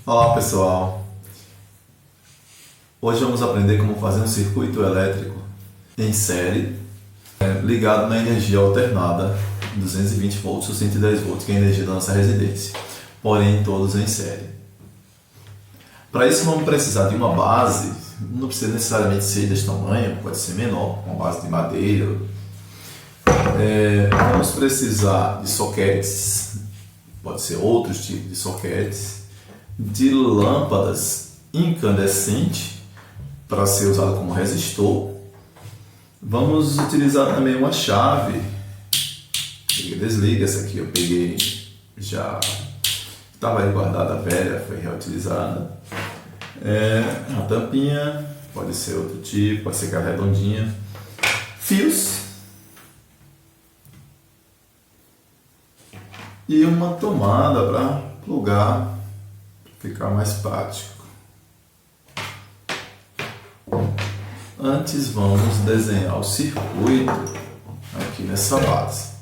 Olá pessoal, hoje vamos aprender como fazer um circuito elétrico em série ligado na energia alternada 220 volts ou 110 volts, que é a energia da nossa residência, porém todos em série. Para isso vamos precisar de uma base, não precisa necessariamente ser desse tamanho, pode ser menor, uma base de madeira. Vamos precisar de soquetes, pode ser outros tipos de soquetes, de lâmpadas incandescentes para ser usado como resistor. Vamos utilizar também uma chave que desliga. Essa aqui eu peguei, já estava aí guardada, velha, foi reutilizada. A tampinha pode ser outro tipo, pode ser aquela redondinha. Fios e uma tomada para plugar, para ficar mais prático. Antes vamos desenhar o circuito aqui nessa base.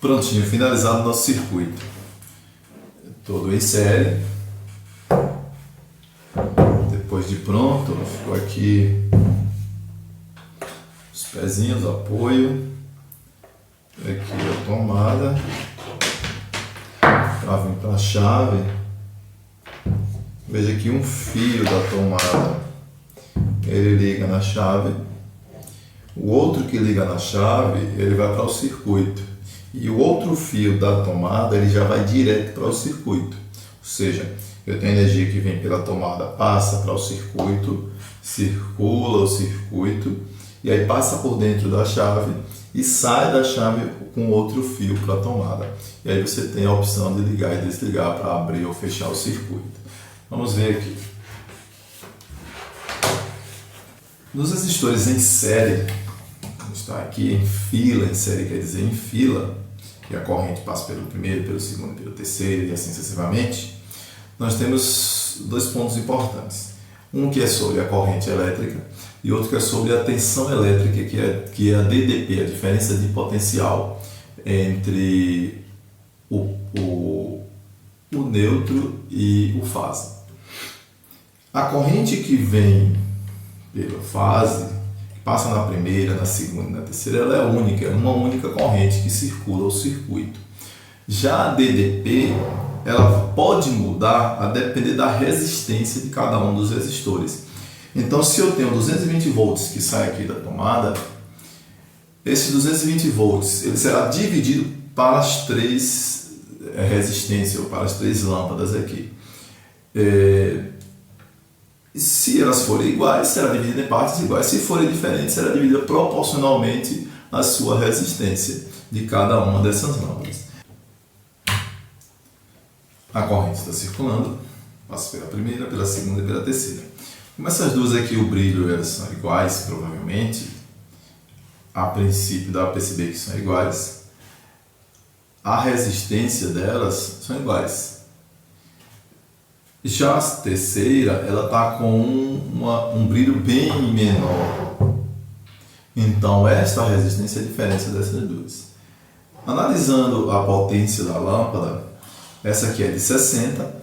Prontinho, finalizado o nosso circuito. Todo em série. Depois de pronto, ficou aqui os pezinhos, o apoio. Aqui a tomada. Para vir para a chave. Veja aqui um fio da tomada. Ele liga na chave. O outro que liga na chave, ele vai para o circuito. E o outro fio da tomada, ele já vai direto para o circuito. Ou seja, eu tenho energia que vem pela tomada, passa para o circuito, circula o circuito, e aí passa por dentro da chave e sai da chave com outro fio para a tomada. E aí você tem a opção de ligar e desligar para abrir ou fechar o circuito. Vamos ver aqui. Nos resistores em série, está aqui em fila, em série quer dizer em fila, que a corrente passa pelo primeiro, pelo segundo, pelo terceiro e assim sucessivamente, nós temos dois pontos importantes. Um que é sobre a corrente elétrica e outro que é sobre a tensão elétrica, que é a DDP, a diferença de potencial entre o neutro e o fase. A corrente que vem pela fase, que passa na primeira, na segunda e na terceira, ela é única, é uma única corrente que circula o circuito. Já a DDP, ela pode mudar a depender da resistência de cada um dos resistores. Então, se eu tenho 220 volts que sai aqui da tomada, esse 220 volts ele será dividido para as três resistências, ou para as três lâmpadas aqui. Se elas forem iguais, será dividida em partes iguais. Se forem diferentes, será dividida proporcionalmente à sua resistência de cada uma dessas lâmpadas. A corrente está circulando, passa pela primeira, pela segunda e pela terceira. Como essas duas aqui, o brilho elas são iguais, provavelmente, a princípio dá para perceber que são iguais, a resistência delas são iguais. Já a terceira, ela está com um brilho bem menor. Então, esta resistência é a diferença dessas duas. Analisando a potência da lâmpada, essa aqui é de 60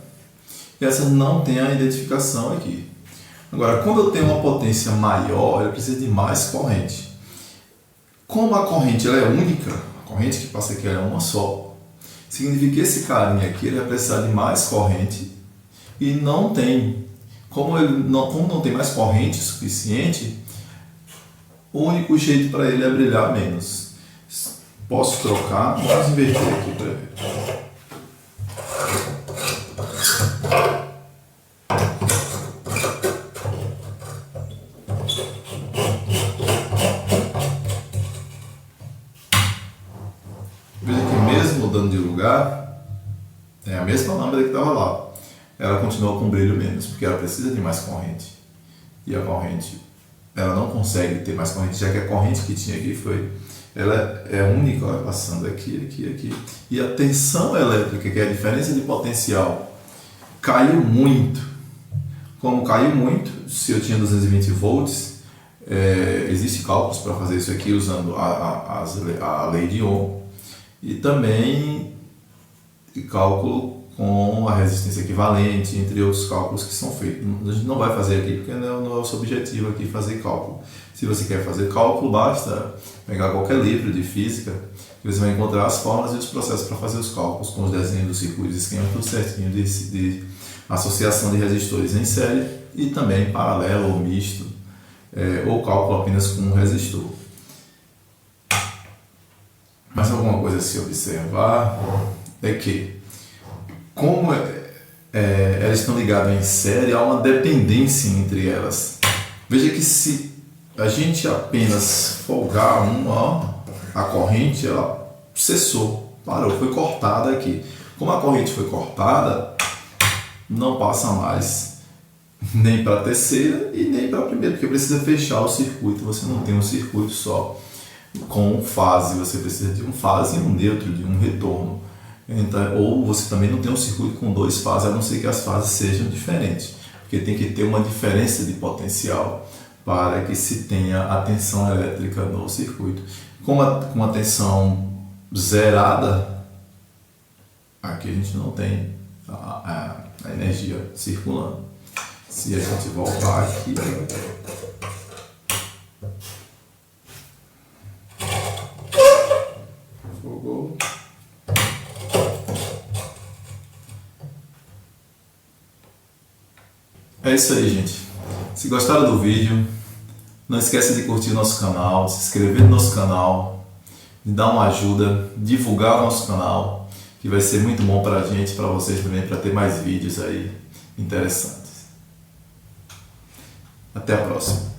e essa não tem a identificação aqui. Agora, quando eu tenho uma potência maior, eu preciso de mais corrente. Como a corrente ela é única, a corrente que passa aqui é uma só, significa que esse carinha aqui ele vai precisar de mais corrente e não tem. Como não tem mais corrente suficiente, o único jeito para ele é brilhar menos. Posso trocar? Vamos inverter aqui para ver. Veja que mesmo mudando de lugar, é a mesma lâmpada que estava lá. Ela continua com brilho menos, porque ela precisa de mais corrente. E a corrente, ela não consegue ter mais corrente, já que a corrente que tinha aqui ela é única, olha, passando aqui, aqui, aqui. E a tensão elétrica, que é a diferença de potencial, caiu muito. Como caiu muito, se eu tinha 220 volts, existe cálculos para fazer isso aqui usando a lei de Ohm. E também cálculo com a resistência equivalente, entre outros cálculos que são feitos. A gente não vai fazer aqui porque não é o nosso objetivo aqui fazer cálculo. Se você quer fazer cálculo, basta pegar qualquer livro de física, que você vai encontrar as fórmulas e os processos para fazer os cálculos, com os desenhos dos circuitos, esquema tudo certinho de associação de resistores em série e também paralelo ou misto, ou cálculo apenas com um resistor. Mas alguma coisa a se observar é que, como elas estão ligadas em série, há uma dependência entre elas. Veja que se a gente apenas folgar a corrente, ela cessou, parou, foi cortada aqui. Como a corrente foi cortada, não passa mais nem para a terceira e nem para a primeira, porque precisa fechar o circuito. Você não tem um circuito só com fase, você precisa de um fase e um neutro, de um retorno. Então, ou você também não tem um circuito com dois fases, a não ser que as fases sejam diferentes, porque tem que ter uma diferença de potencial para que se tenha a tensão elétrica no circuito. Com a tensão zerada, aqui a gente não tem a energia circulando. Se a gente voltar aqui, fogou. É isso aí, gente. Se gostaram do vídeo, não esqueça de curtir o nosso canal, se inscrever no nosso canal, de dar uma ajuda, divulgar o nosso canal, que vai ser muito bom para a gente, para vocês também, para ter mais vídeos aí interessantes. Até a próxima.